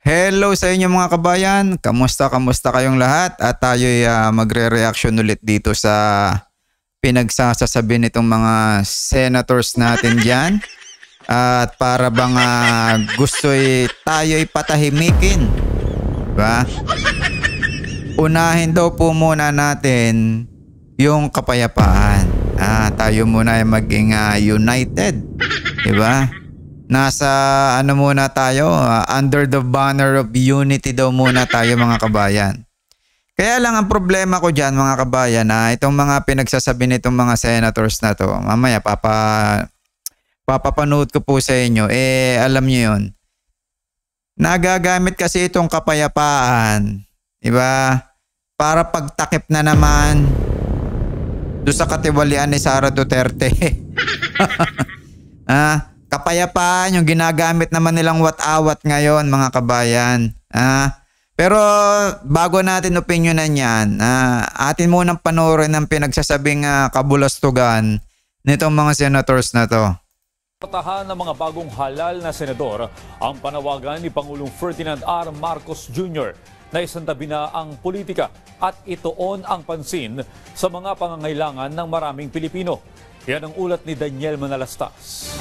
Hello sa inyo mga kabayan. Kamusta kayong lahat? At tayo'y magre-reaction ulit dito sa pinagsasasabi nitong mga senators natin dyan. At para bang gusto'y tayo'y patahimikin. Diba? Unahin daw po muna natin yung kapayapaan. Tayo muna ay maging united. Diba? Nasa muna tayo, under the banner of unity daw muna tayo mga kabayan. Kaya lang ang problema ko dyan mga kabayan itong mga pinagsasabi nitong mga senators na to, mamaya papapanood ko po sa inyo, alam nyo yun. Nagagamit kasi itong kapayapaan, diba? Para pagtakip na naman doon sa katiwalian ni Sara Duterte. Kapayapaan yung ginagamit naman nilang wat-awat ngayon mga kabayan. Pero bago natin opinionan yan, atin munang panoorin ang pinagsasabing kabulastugan nitong mga senators na to. Patahan ng mga bagong halal na senador ang panawagan ni Pangulong Ferdinand R. Marcos Jr. na isantabi na ang politika at ituon ang pansin sa mga pangangailangan ng maraming Pilipino. Yan ang ulat ni Daniel Manalastas.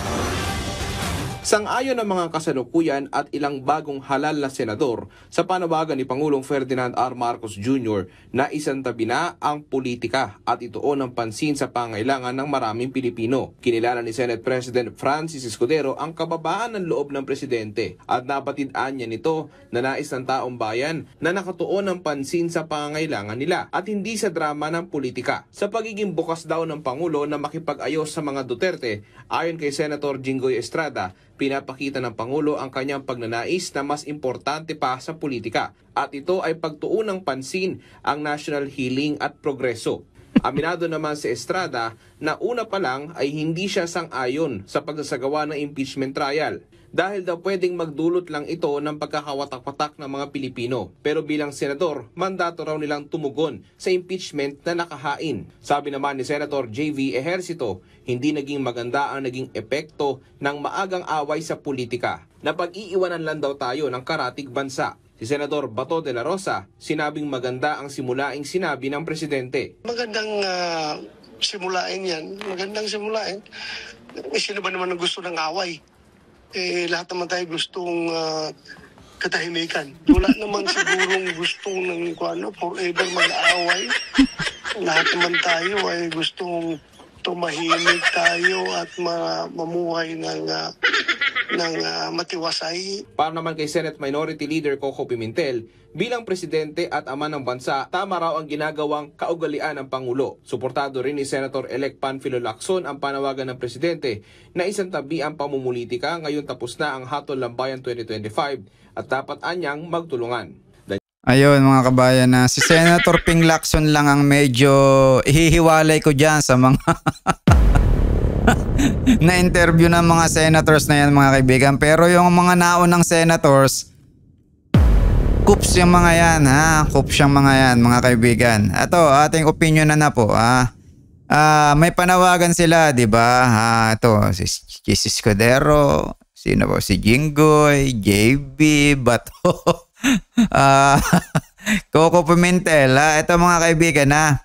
Sang-ayon ang mga kasalukuyan at ilang bagong halal na senador sa panawagan ni Pangulong Ferdinand R. Marcos Jr. na isantabi na ang politika at ituon ang pansin sa pangailangan ng maraming Pilipino. Kinilala ni Senate President Francis Escudero ang kababaan ng loob ng presidente at napatid-an niya nito na nais ng taong bayan na nakatuon ang pansin sa pangailangan nila at hindi sa drama ng politika. Sa pagiging bukas daw ng Pangulo na makipag-ayos sa mga Duterte, ayon kay Senator Jinggoy Estrada, pinapakita ng Pangulo ang kanyang pagnanais na mas importante pa sa politika at ito ay pagtuon ng pansin ang national healing at progreso. Aminado naman si Estrada na una pa lang ay hindi siya sang-ayon sa pagsasagawa ng impeachment trial dahil daw pwedeng magdulot lang ito ng pagkakawatak-watak ng mga Pilipino. Pero bilang senador, mandato raw nilang tumugon sa impeachment na nakahain. Sabi naman ni Senator J.V. Ejercito, hindi naging maganda ang naging epekto ng maagang away sa politika na pag-iiwanan lang daw tayo ng karatig bansa. Si Senador Bato de la Rosa, sinabing maganda ang simulaing sinabi ng presidente. Magandang simulain yan. Magandang simulain. Sino ba naman ang gusto ng away? Lahat naman tayo gustong katahimikan. Wala naman sigurong gustong forever mag-aaway. Lahat naman tayo ay gustong tumahimik tayo at mamuhay ng matiwasay. Para naman kay Senate Minority Leader Coco Pimentel, bilang presidente at ama ng bansa, tama raw ang ginagawang kaugalian ng Pangulo. Suportado rin ni Senator-elect Panfilo Lacson ang panawagan ng presidente na isantabi ang pamumulitika ngayon tapos na ang Hatol Lambayan 2025 at dapat anyang magtulungan. Ayun mga kabayan, si Senator Ping Lacson lang ang medyo ihihiwalay ko dyan sa mga na-interview ng mga senators na yan mga kaibigan. Pero yung mga naunang senators, coops yung mga yan coops yung mga yan mga kaibigan. Ito, ating opinion na po may panawagan sila, di ba? Ito, si Escudero, sino po? Si Jinggoy, JB, Bato, Coco Pimentel. Ito mga kaibigan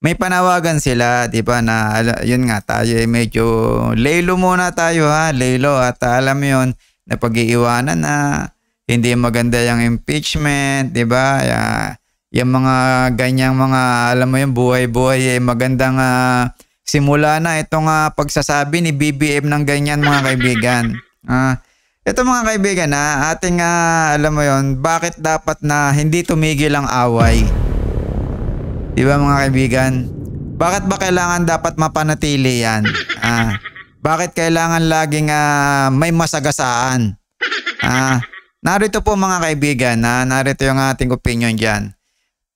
may panawagan sila, di ba, na yun nga, tayo medyo laylo muna tayo laylo at alam mo yun, na pag-iiwanan na hindi maganda yung impeachment, di ba? Yung mga ganyang mga, alam mo yung buhay-buhay, magandang simula na itong pagsasabi ni BBM ng ganyan mga kaibigan. Ito mga kaibigan ating alam mo yon, bakit dapat na hindi tumigil ang away? Di ba mga kaibigan? Bakit ba kailangan dapat mapanatili yan? Bakit kailangan laging may masagasaan? Narito po mga kaibigan, narito yung ating opinion dyan.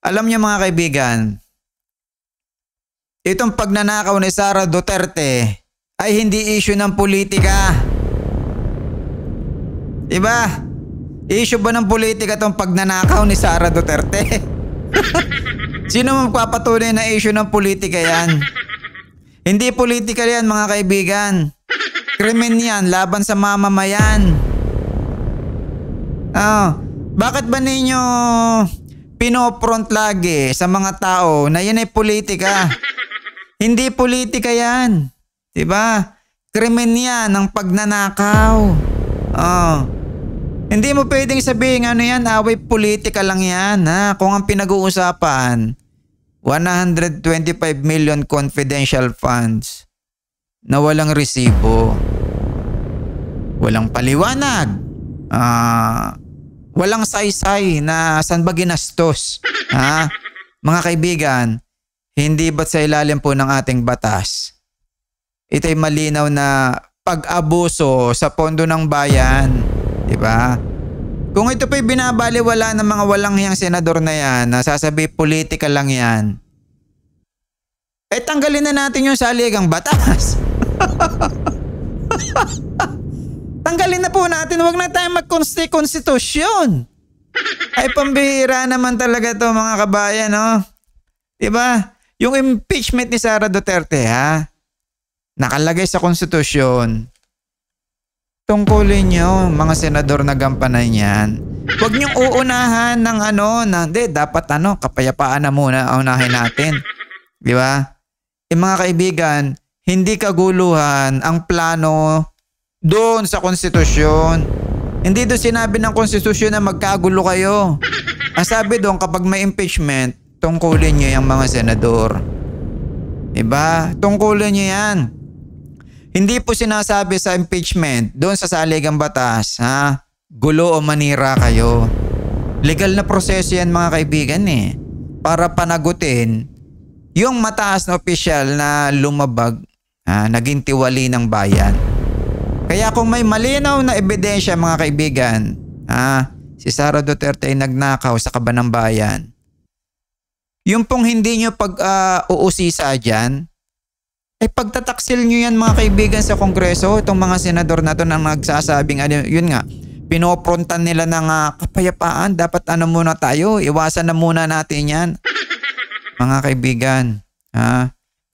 Alam niyo mga kaibigan, itong pagnanakaw ni Sara Duterte ay hindi issue ng politika. Diba? Issue ba ng politika itong pagnanakaw ni Sara Duterte? Sino magpapatunay na issue ng politika yan? Hindi politika yan mga kaibigan. Krimen yan laban sa mamamayan. Bakit ba ninyo pinopront lagi sa mga tao na yan ay politika? Hindi politika yan. Diba? Krimen yan ng pagnanakaw. Hindi mo pwedeng sabihin ano yan, away politika lang yan. Kung ang pinag-uusapan, 125 million confidential funds na walang resibo. Walang paliwanag. Walang saysay na saan ba ginastos. Mga kaibigan, hindi ba't sa ilalim po ng ating batas? Ito'y malinaw na pag-abuso sa pondo ng bayan. Diba? Kung ito pa'y binabaliwala ng mga walang hiyang senador na yan, nasasabi politika lang yan, tanggalin na natin yung saligang batas. Tanggalin na po natin, huwag na tayong mag-konstitusyon. Ay pambihira naman talaga to mga kabayan, no? Diba? Yung impeachment ni Sara Duterte, nakalagay sa konstitusyon. Tungkulin nyo, mga senador na gampanan yan. Huwag niyong uunahan ng dapat kapayapaan na muna unahin natin. Diba? Mga kaibigan, hindi kaguluhan ang plano doon sa konstitusyon. Hindi doon sinabi ng konstitusyon na magkagulo kayo. Ang sabi doon, kapag may impeachment, tungkulin nyo yung mga senador. Diba? Tungkulin nyo yan. Hindi po sinasabi sa impeachment, doon sa saligang batas, gulo o manira kayo. Legal na proseso yan mga kaibigan para panagutin yung mataas na opisyal na lumabag, naging tiwali ng bayan. Kaya kung may malinaw na ebidensya mga kaibigan, si Sara Duterte ay nagnakaw sa kaban ng bayan, yung pong hindi nyo pag-uusisa dyan, ay pagtataksil nyo yan mga kaibigan sa Kongreso, itong mga senador na to na nagsasabing, yun nga, pinoprontan nila ng kapayapaan, dapat muna tayo, iwasan na muna natin yan. Mga kaibigan,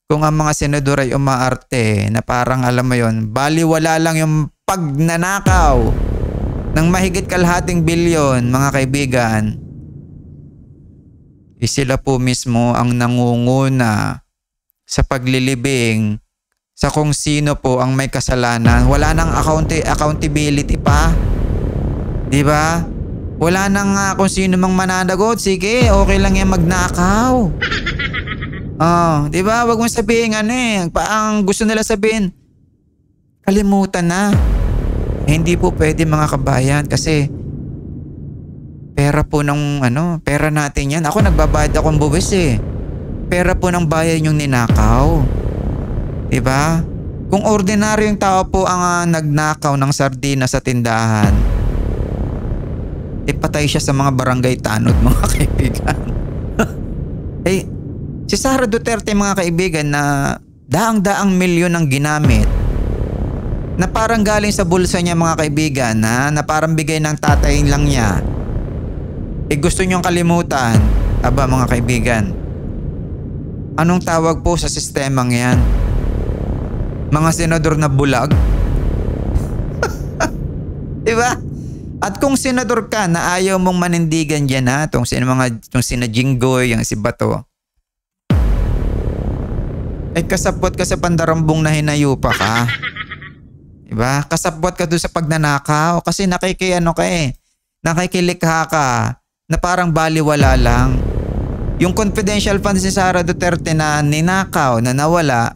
kung ang mga senador ay umaarte na parang alam mo yun, baliwala lang yung pagnanakaw ng mahigit kalahating bilyon mga kaibigan, sila po mismo ang nangunguna sa paglilibing sa kung sino po ang may kasalanan. Wala nang accountability pa. Diba? Wala nang kung sino mang mananagot. Sige, okay lang yan magnakaw. Diba? Wag mo sabihin ang gusto nila sabihin, kalimutan na. Hindi po pwede mga kabayan kasi pera po ng pera natin yan. Ako nagbabayad akong buwis Pera po ng bayan yung ninakaw. Diba? Kung ordinaryong tao po ang nagnakaw ng sardina sa tindahan, patay siya sa mga barangay tanod mga kaibigan. Si Sara Duterte mga kaibigan na daang-daang milyon ang ginamit na parang galing sa bulsa niya mga kaibigan na parang bigay ng tatay lang niya. Gusto niyong kalimutan. Aba mga kaibigan, anong tawag po sa sistemang yan? Mga senador na bulag? Diba? At kung senador ka na ayaw mong manindigan dyan itong sina Jinggoy, yung si Bato, kasapot ka sa pandarambong na hinayupa ka. Diba? Kasapot ka doon sa pagnanakaw kasi nakikilikha ka na parang baliwala lang. Yung confidential funds ni Sara Duterte na ninakaw, na nawala,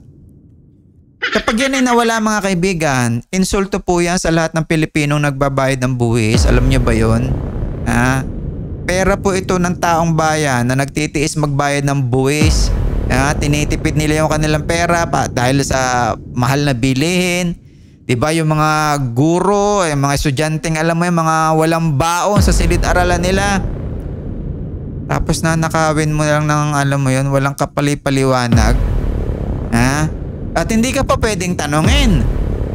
kapag yan ay nawala mga kaibigan, insulto po yan sa lahat ng Pilipinong nagbabayad ng buwis. Alam niyo ba yun? Pera po ito ng taong bayan na nagtitiis magbayad ng buwis. Tinitipid nila yung kanilang pera dahil sa mahal na bilihin. Diba yung mga guro, yung mga estudyanteng alam mo yung mga walang baon sa silid-aralan nila. Tapos nakawin mo lang ng alam mo yun, walang kapali-paliwanag. At hindi ka pa pwedeng tanungin.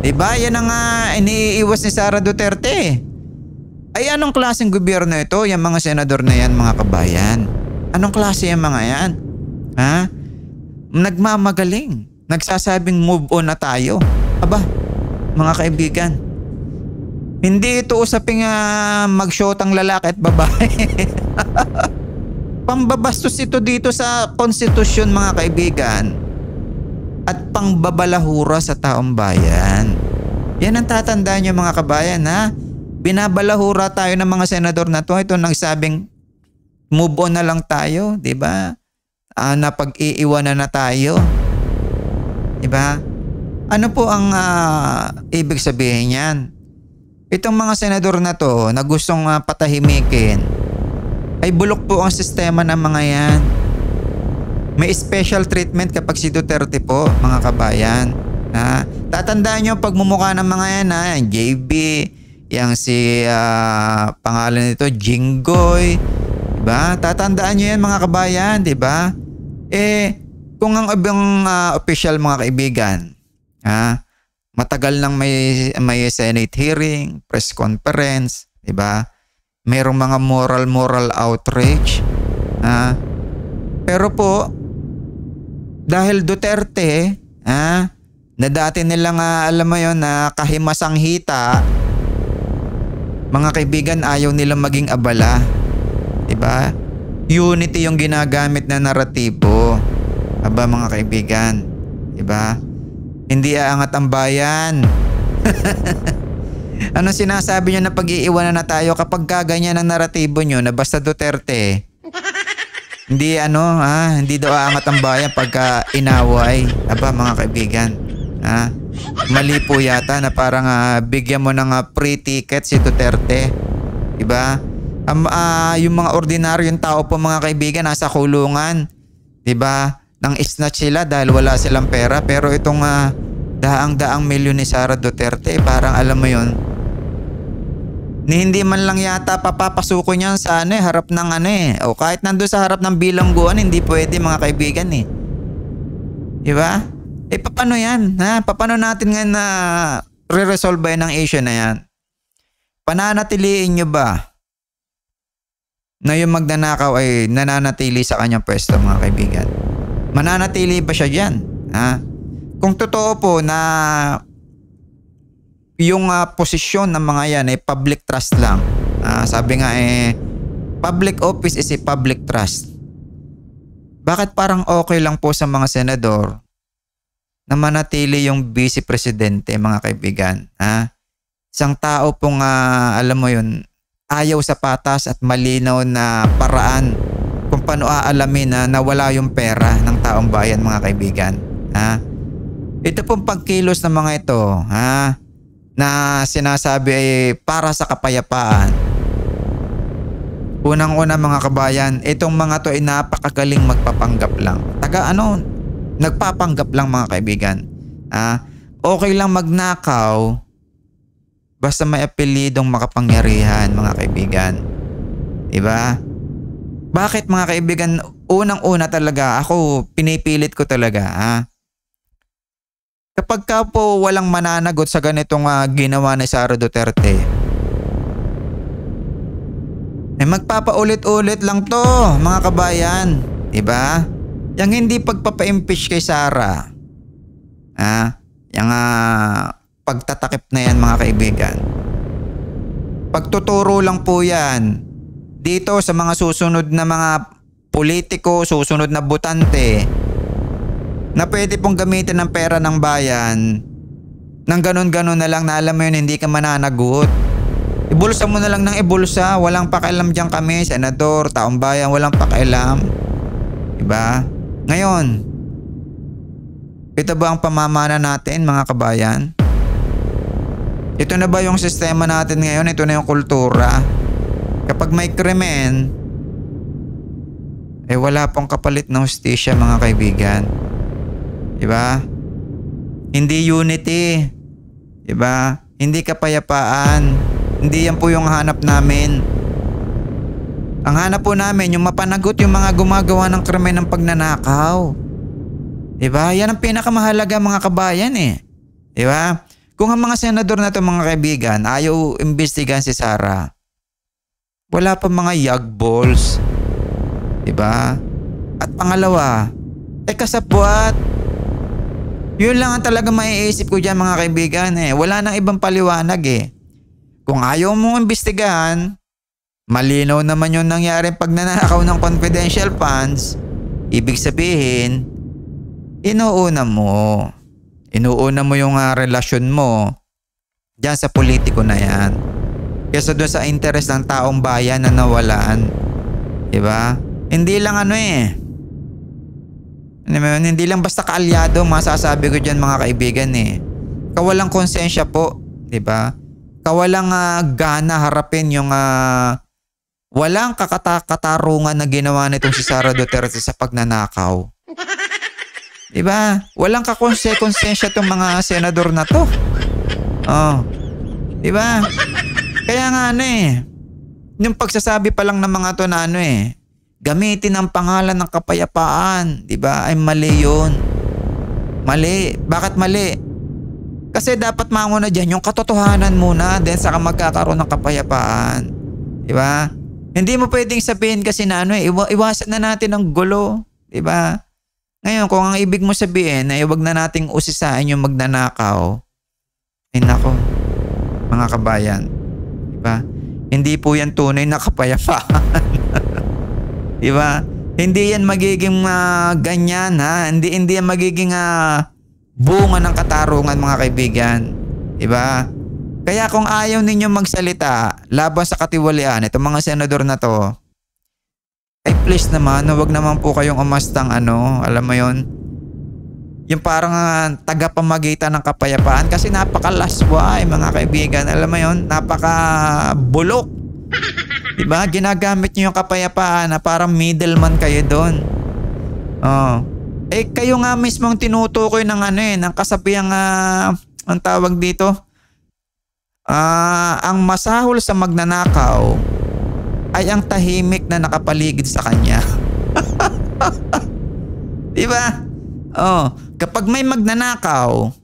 Diba? Yan ang iniiwas ni Sara Duterte. Ay anong klaseng gobyerno ito? Yung mga senador na yan mga kabayan. Anong klase yung mga yan? Nagmamagaling. Nagsasabing move on na tayo. Aba, mga kaibigan, Hindi ito usaping mag-shotang lalaki at babae. Pambabastos ito dito sa konstitusyon mga kaibigan. At pangbabalahura sa taong bayan. Yan ang tatandaan nyo mga kabayan ha. Binabalahura tayo ng mga senador na to. Ito nagsabing move on na lang tayo, di ba? Napag-iiwanan na tayo. Di ba? Ano po ang ibig sabihin yan? Itong mga senador na to na gustong patahimikin ay bulok po ang sistema ng mga yan. May special treatment kapag si Duterte po, mga kabayan. Tatandaan nyo pagmumukha ng mga yan yung JB, yung si pangalan nito Jinggoy, diba? Tatandaan nyo yan mga kabayan, diba? Kung ang ibang official mga kaibigan, matagal nang may Senate hearing, press conference, diba? Mayroong mga moral outrage, pero po dahil Duterte, na dati nilang alam mo yun na kahimasang hita, mga kaibigan ayaw nilang maging abala. Diba? Unity yung ginagamit na naratibo. Aba mga kaibigan. Diba? Hindi aangat ang bayan. Ano sinasabi nyo na pag-iiwanan na tayo kapag kaganyan ang naratibo nyo na basta Duterte? Hindi hindi daw aangat ang bayan pagka inaway. Aba mga kaibigan. Mali po yata na parang bigyan mo ng free ticket si Duterte. Diba? Yung mga ordinaryong tao po mga kaibigan nasa kulungan. Diba? Nang snatch sila dahil wala silang pera. Pero itong daang-daang milyon ni Sara Duterte, parang alam mo yun, ni hindi man lang yata papapasuko niyan sa harap ng o kahit nandun sa harap ng bilangguan, hindi pwede mga kaibigan Diba? Paano yan? Paano natin nga na re-resolve ng issue na yan? Pananatiliin nyo ba na yung magnanakaw ay nananatili sa kanyang pwesto mga kaibigan? Mananatili ba siya dyan? Kung totoo po na yung posisyon ng mga yan ay public trust lang. Sabi nga public office is a public trust. Bakit parang okay lang po sa mga senador na manatili yung vice presidente mga kaibigan? Isang tao pong alam mo yun, ayaw sa patas at malinaw na paraan kung paano aalamin na wala yung pera ng taong bayan mga kaibigan. Ito pong pagkilos ng mga ito na sinasabi ay para sa kapayapaan. Unang-una mga kabayan, itong mga to ay napakagaling magpapanggap lang. Nagpapanggap lang mga kaibigan. Okay lang magnakaw basta may apelidong makapangyarihan mga kaibigan. Diba? Bakit mga kaibigan? Unang-una talaga, ako pinipilit ko talaga. Kapag ka po walang mananagot sa ganitong ginawa ni Sara Duterte, magpapaulit-ulit lang to mga kabayan. Diba? Yang hindi pagpapa-impeach kay Sara, yung pagtatakip na yan mga kaibigan, pagtuturo lang po yan dito sa mga susunod na mga politiko, susunod na botante na pwede pong gamitin ng pera ng bayan nang ganun-ganun na lang na alam mo yun, hindi ka mananagot. Ibulsa mo na lang ng ibulsa. Walang pakialam dyan kami, senador, taong bayan, walang pakialam. Diba? Ngayon, ito ba ang pamamana natin mga kabayan? Ito na ba yung sistema natin ngayon? Ito na yung kultura? Kapag may krimen, wala pong kapalit na hustisya mga kaibigan. Diba? Hindi unity. Diba? Hindi kapayapaan. Hindi yan po yung hanap namin. Ang hanap po namin, yung mapanagot yung mga gumagawa ng krimen ng pagnanakaw. Diba? Yan ang pinakamahalaga mga kabayan Diba? Kung ang mga senador na ito mga kaibigan ayaw imbestigahan si Sara, wala pa mga yagballs. Diba? At pangalawa, kasapwat. Yun lang ang talaga maiisip ko dyan mga kaibigan Wala nang ibang paliwanag Kung ayaw mong imbestigahan, malinaw naman yung nangyari pag nanakaw ng confidential funds, ibig sabihin, inuuna mo yung relasyon mo diyan sa politiko na yan. Kesa doon sa interest ng taong bayan na nawalan. Diba? Hindi lang hindi lang basta kaalyado masasabi ko dyan mga kaibigan Kawalang konsensya po. Diba? Kawalang gana harapin yung walang katarungan na ginawa nitong si Sara Duterte sa pagnanakaw. Diba? Walang konsensya tong mga senador na to. Oh. Diba? Kaya nga yung pagsasabi pa lang ng mga to na gamitin ang pangalan ng kapayapaan, diba? Ay mali yun. Mali. Bakit mali? Kasi dapat manguna dyan yung katotohanan muna, then saka magkakaroon ng kapayapaan. Diba? Hindi mo pwedeng sabihin kasi na iwasan na natin ang gulo. Diba? Ngayon, kung ang ibig mo sabihin na iwag na nating usisain yung magnanakaw, ay nako, mga kabayan. Diba? Hindi po yan tunay na kapayapaan. Diba? Hindi yan magiging ganyan ha. Hindi yan magiging bunga ng katarungan mga kaibigan. Diba? Kaya kung ayaw ninyo magsalita laban sa katiwalian, itong mga senador na to, ay please naman, wag naman po kayong umastang alam mo yon, yung parang tagapamagitan ng kapayapaan kasi napakalasway mga kaibigan, alam mo yon, napakabulok. Diba? Ginagamit nyo yung kapayapaan na parang middleman kayo doon. Oh. Kayo nga mismong tinutukoy ng ng kasabihang ang tawag dito, ang masahol sa magnanakaw ay ang tahimik na nakapaligid sa kanya. Diba? Oh, kapag may magnanakaw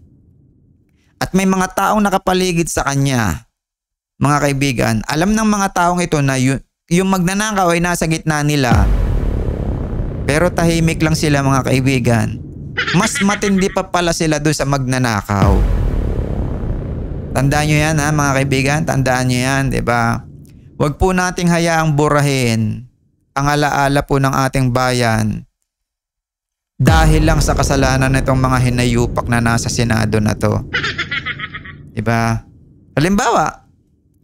at may mga taong nakapaligid sa kanya, mga kaibigan, alam ng mga taong ito na yung magnanakaw ay nasa gitna nila, pero tahimik lang sila mga kaibigan. Mas matindi pa pala sila doon sa magnanakaw. Tandaan nyo yan mga kaibigan, tandaan nyo yan, diba? Huwag po nating hayaang burahin ang alaala po ng ating bayan dahil lang sa kasalanan nitong mga hinayupak na nasa Senado na to. Diba? Halimbawa,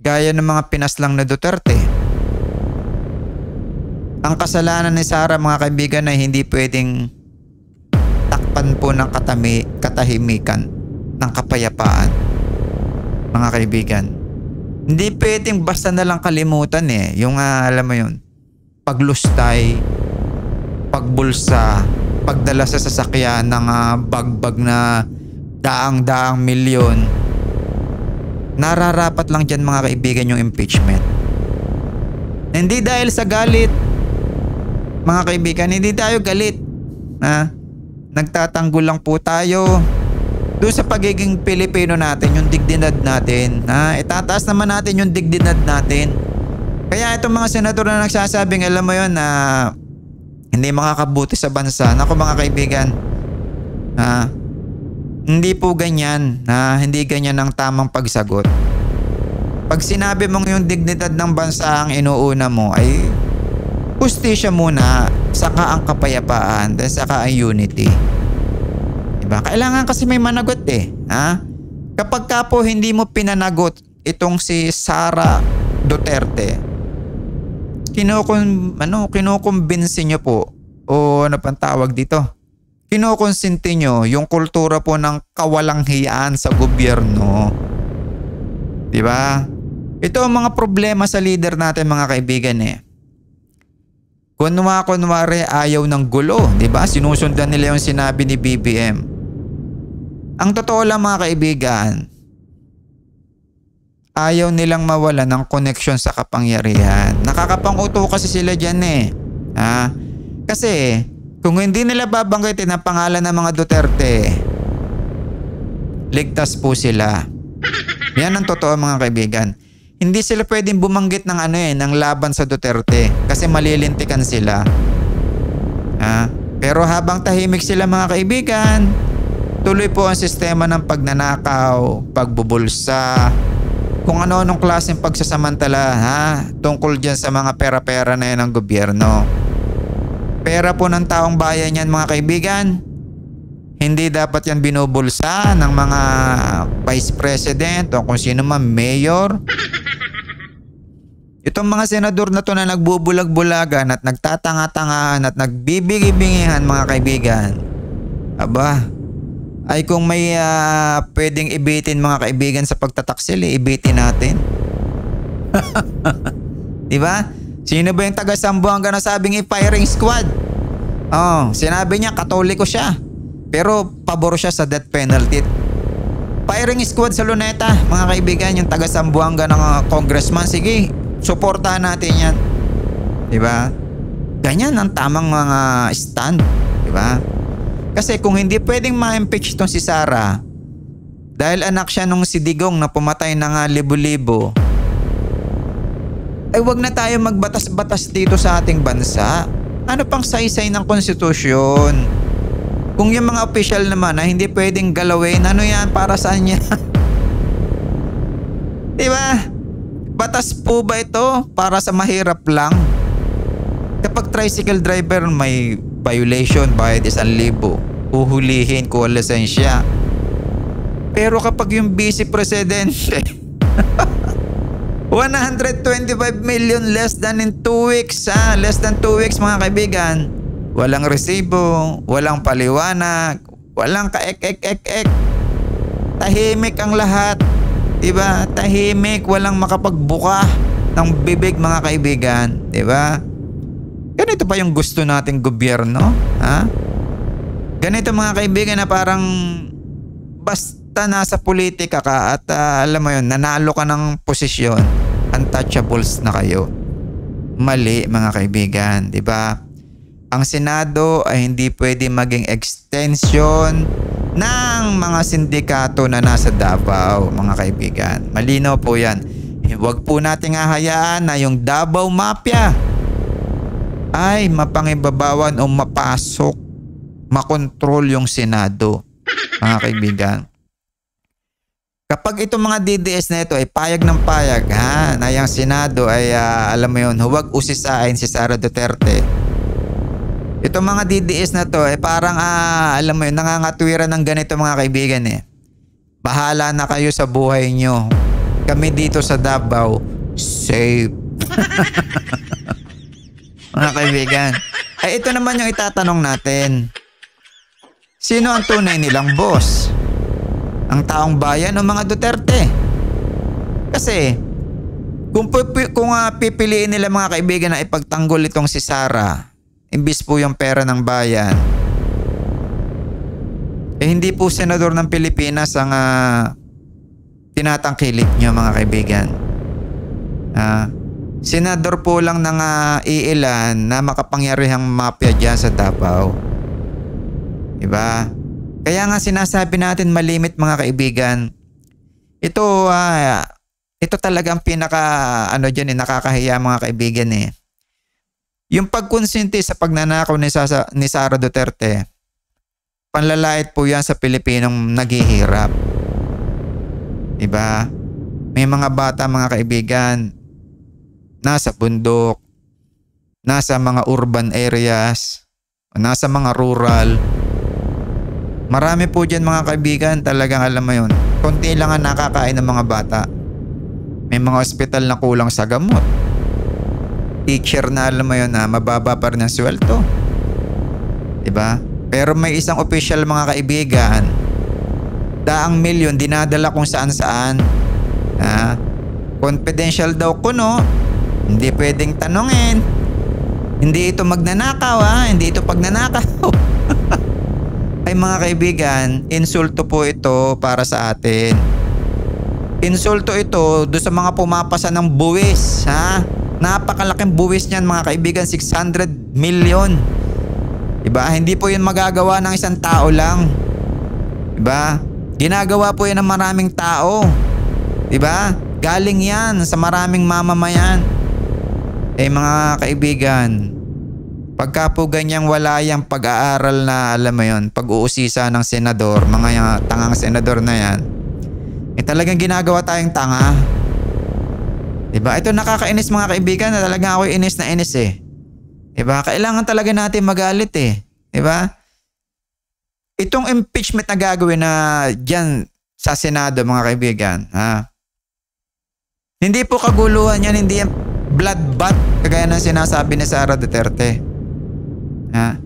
gaya ng mga pinaslang na Duterte. Ang kasalanan ni Sara mga kaibigan ay hindi pwedeng takpan po ng katahimikan ng kapayapaan. Mga kaibigan. Hindi pwedeng basta na lang kalimutan yung alam mo yun, paglustay, pagbulsa, pagdala sa sasakyan ng bagbag na daang-daang milyon. Nararapat lang dyan mga kaibigan yung impeachment. Hindi dahil sa galit, mga kaibigan, hindi tayo galit. Nagtatanggol lang po tayo doon sa pagiging Pilipino natin, yung dignidad natin. Itataas naman natin yung dignidad natin. Kaya itong mga senador na nagsasabing, alam mo yun, na hindi makakabuti sa bansa. Naku mga kaibigan, hindi po ganyan. Hindi ganyan ang tamang pagsagot. Pag sinabi mong yung dignidad ng bansa ang inuuna mo, ay hustisya muna, saka ang kapayapaan, then saka ang unity. Kailangan kasi may managot Kapag ka po hindi mo pinanagot itong si Sara Duterte, kinukumbinsi nyo po o ano pang tawag dito, kinukonsinti nyo yung kultura po ng kawalang hiyaan sa gobyerno. Diba? Ito ang mga problema sa leader natin mga kaibigan Kunwari ayaw ng gulo, diba? Sinusundan nila yung sinabi ni BBM. Ang totoo lang mga kaibigan, ayaw nilang mawala ng connection sa kapangyarihan. Nakakapang-uto kasi sila dyan Kasi kung hindi nila babanggitin ang pangalan ng mga Duterte, ligtas po sila. Yan ang totoo mga kaibigan. Hindi sila pwedeng bumanggit ng ng laban sa Duterte kasi malilintikan sila. Pero habang tahimik sila mga kaibigan, tuloy po ang sistema ng pagnanakaw, pagbubulsa, kung ano-anong klaseng pagsasamantala tungkol dyan sa mga pera-pera na yan ng gobyerno. Pera po ng taong bayan yan mga kaibigan. Hindi dapat yan binubulsa ng mga vice president o kung sino man, mayor. Itong mga senador na to na nagbubulag-bulagan at nagtatanga-tangaan at nagbibigi-bingihan mga kaibigan. Aba, ay kung may pwedeng ibitin mga kaibigan sa pagtataksil, ibitin natin. Diba? Sino ba yung taga Zamboanga na sabing i-firing squad? Oh, sinabi niya Katoliko siya. Pero pabor siya sa death penalty. Firing squad sa Luneta, mga kaibigan, yung taga Zamboanga ng congressman, sige, suportahan natin yan. Diba? Ganyan ang tamang mga stand. Diba? Kasi kung hindi pwedeng ma-impeach tong si Sara dahil anak siya nung si Digong na pumatay ng libo-libo, ay wag na tayo magbatas-batas dito sa ating bansa. Ano pang saysay ng konstitusyon? Kung yung mga official naman na hindi pwedeng galawin, ano yan? Para saan yan? Diba? Batas po ba ito para sa mahirap lang? Kapag tricycle driver may violation, bayad 1,000, uhulihin kung wala lisensya. Pero kapag yung vice presidente 125 million less than in 2 weeks, less than 2 weeks mga kaibigan. Walang resibo, walang paliwanag, walang kaek-ek-ek-ek. Tahimik ang lahat. Diba? Tahimik, walang makapagbuka ng bibig mga kaibigan. Diba? Ganito pa yung gusto nating gobyerno? Ganito mga kaibigan na parang basta nasa politika ka at alam mo yun, nanalo ka ng posisyon, untouchables na kayo. Mali mga kaibigan, diba? Ang Senado ay hindi pwede maging extension ng mga sindikato na nasa Davao, mga kaibigan. Malinaw po yan. Huwag po nating hahayaan na yung Davao Mafia ay mapangibabawan o mapasok, makontrol yung Senado, mga kaibigan. Kapag itong mga DDS na ito ay payag ng payag na yung Senado ay alam mo yun, huwag usisain si Sara Duterte. Itong mga DDS na to parang alam mo yun, nangangatwiran ng ganito mga kaibigan Bahala na kayo sa buhay nyo. Kami dito sa Davao, safe. Mga kaibigan. Ay ito naman yung itatanong natin. Sino ang tunay nilang boss? Ang taong bayan o mga Duterte? Kasi kung pipiliin nila mga kaibigan na ipagtanggol itong si Sara, imbis po yung pera ng bayan, hindi po senador ng Pilipinas ang tinatangkilik nyo mga kaibigan. Senador po lang ng iilan na makapangyarihang mafia dyan sa Davao. Diba? Kaya nga sinasabi natin malimit mga kaibigan. Ito talagang pinaka nakakahiya mga kaibigan Yung pagkonsinti sa pagnanakaw ni Sara Duterte, panlalait po yan sa Pilipinong naghihirap. Diba? May mga bata mga kaibigan, nasa bundok, nasa mga urban areas, nasa mga rural. Marami po dyan mga kaibigan, talagang alam mo yun. Konti lang ang nakakain ng mga bata. May mga ospital na kulang sa gamot. Teacher na alam mo yun mababa pa rin ang sweldo. Diba? Pero may isang official mga kaibigan, daang milyon dinadala kung saan-saan. Confidential daw kuno, hindi pwedeng tanongin. Hindi ito magnanakaw hindi ito pagnanakaw. Ay mga kaibigan, insulto po ito para sa atin. Insulto ito do sa mga pumapasa ng buwis Napakalaking buwis niyan mga kaibigan, 600 million. Diba? Hindi po yun magagawa ng isang tao lang. Diba? Ginagawa po yan ng maraming tao. Diba? Galing yan sa maraming mamamayan. Mga kaibigan, pagka po ganyang wala yung pag-aaral na alam mo yun, pag-uusisa ng senador, mga tangang senador na yan, talagang ginagawa tayong tanga. Diba? Ito nakakainis mga kaibigan, na talaga ako inis na inis eh. Diba? Kailangan talaga natin magalit eh. Diba? Itong impeachment na gagawin na dyan sa Senado mga kaibigan, ha? Hindi po kaguluhan yan, hindi yan bloodbath kagaya ng sinasabi ni Sara Duterte. Ha?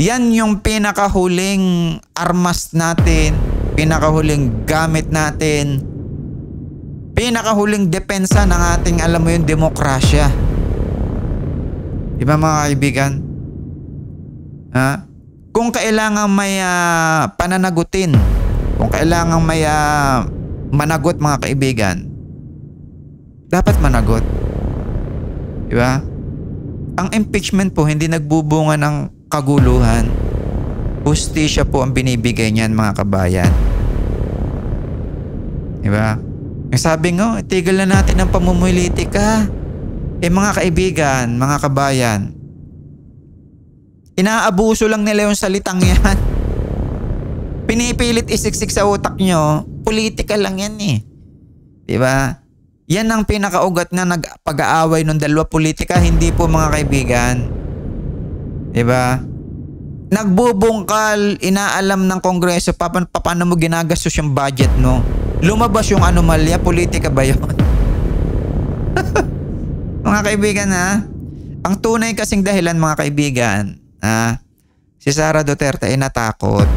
Yan yung pinakahuling armas natin, pinakahuling gamit natin, pinakahuling depensa ng ating, alam mo yung demokrasya. Diba mga kaibigan? Ha? Kung kailangan may pananagutin, kung kailangan may managot mga kaibigan, dapat managot. Diba? Ang impeachment po hindi nagbubunga ng kaguluhan. Hustisya po ang binibigay niyan mga kabayan. Diba? Yung sabi nga, tigil na natin ang pamumulitika. Mga kaibigan, mga kabayan, inaabuso lang nila yung salitang yan. Pinipilit isiksik sa utak nyo, politika lang yan eh. Diba? Yan ang pinakaugat na nagpag-aaway ng dalawa politika, hindi po mga kaibigan. Diba? Nagbubungkal, inaalam ng Kongreso paano mo ginagastos yung budget mo. Lumabas yung anomalya, politika ba yun? Mga kaibigan ha, ang tunay kasing dahilan mga kaibigan, si Sara Duterte ay natakot.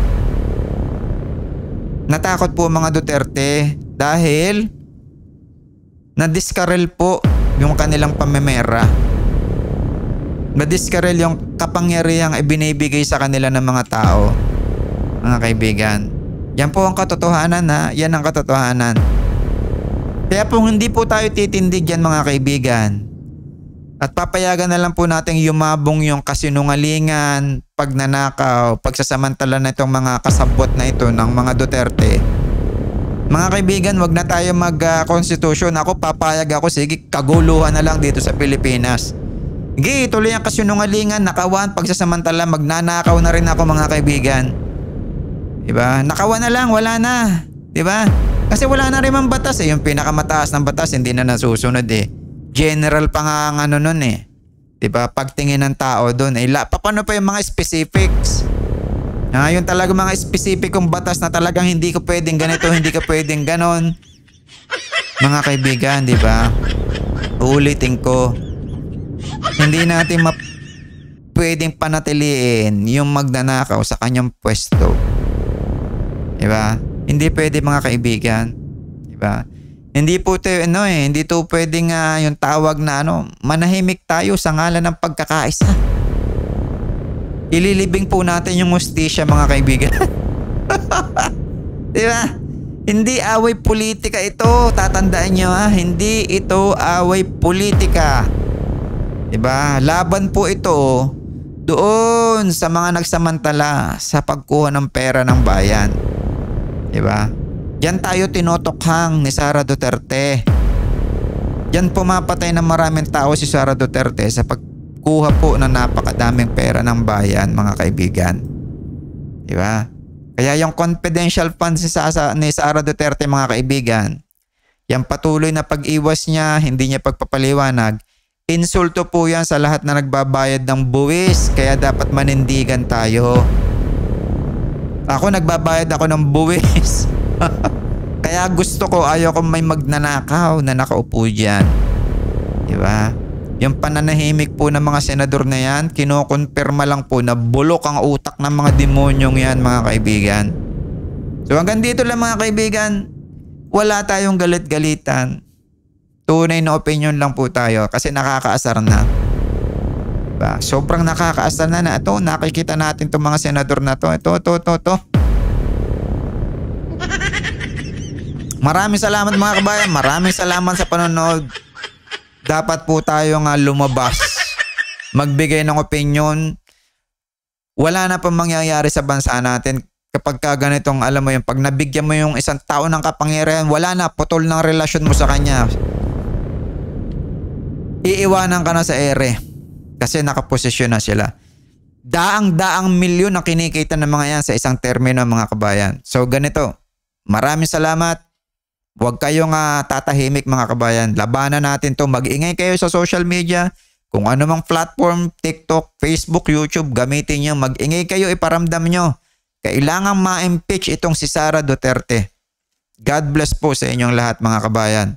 Natakot po mga Duterte dahil nadiskarel po yung kanilang pamemera. Nadiskarel yung kapangyarihang ibinibigay sa kanila ng mga tao. Mga kaibigan, yan po ang katotohanan ha, yan ang katotohanan. Kaya po hindi po tayo titindig yan mga kaibigan. At papayagan na lang po natin yumabong yung kasinungalingan, pagnanakaw, pagsasamantala na itong mga kasabot na ito ng mga Duterte. Mga kaibigan, wag na tayo mag-konstitusyon. Ako papayag ako, sige, kaguluhan na lang dito sa Pilipinas. Sige, tuloy ang kasinungalingan, nakawan, pagsasamantala, magnanakaw na rin ako mga kaibigan. Diba? Nakawan na lang, wala na. Diba? Kasi wala na rin mang batas eh. Yung pinakamataas ng batas, hindi na nasusunod eh. General pa nga ang ano nun eh. Diba? Pagtingin ng tao doon eh. Paano pa yung mga specifics? Yung talaga mga specificong batas na talagang hindi ko pwedeng ganito, hindi ka pwedeng ganon. Mga kaibigan, diba? Uulitin ko. Hindi natin pwedeng panatiliin yung magnanakaw sa kanyang pwesto. Diba? Hindi pwede mga kaibigan. Diba? Hindi po hindi to pwedeng yung tawag na manahimik tayo sa ngalan ng pagkakaisa. Ililibing po natin yung hustisya mga kaibigan. Diba? Hindi away politika ito. Tatandaan nyo hindi ito away politika. Diba? Laban po ito doon sa mga nagsamantala sa pagkuha ng pera ng bayan. Diba? Diyan tayo tinutukhang ni Sara Duterte. Diyan pumapatay ng maraming tao si Sara Duterte sa pagkuha po ng napakadaming pera ng bayan mga kaibigan. Diba? Kaya yung confidential funds ni Sara Duterte mga kaibigan, yung patuloy na pag-iwas niya, hindi niya pagpapaliwanag, insulto po yan sa lahat na nagbabayad ng buwis. Kaya dapat manindigan tayo. Ako nagbabayad ako ng buwis. Kaya gusto ko, ayaw ko may magnanakaw na nakaupo dyan. Diba? Yung pananahimik po ng mga senador na yan, kinokonfirma lang po na bulok ang utak ng mga demonyong yan mga kaibigan. So hanggang dito lang mga kaibigan, wala tayong galit-galitan. Tunay na opinion lang po tayo kasi nakakaasar na. Diba? Sobrang nakakaasar na ito. Nakikita natin itong mga senador na to. Ito. Maraming salamat mga kabayan. Maraming salamat sa panonood. Dapat po tayo lumabas. Magbigay ng opinion. Wala na pang mangyayari sa bansa natin kapag ganitong, alam mo yung pag nabigyan mo yung isang tao ng kapangyarihan, wala na, putol ng relasyon mo sa kanya. Iiwanan ka na sa ere kasi nakaposisyon na sila. Daang milyon na kinikita ng mga yan sa isang termino mga kabayan. So ganito, maraming salamat. Huwag kayong tatahimik mga kabayan. Labanan natin to. Mag-ingay kayo sa social media. Kung ano mang platform, TikTok, Facebook, YouTube, gamitin nyo. Mag-ingay kayo, iparamdam nyo. Kailangan ma-impeach itong si Sara Duterte. God bless po sa inyong lahat mga kabayan.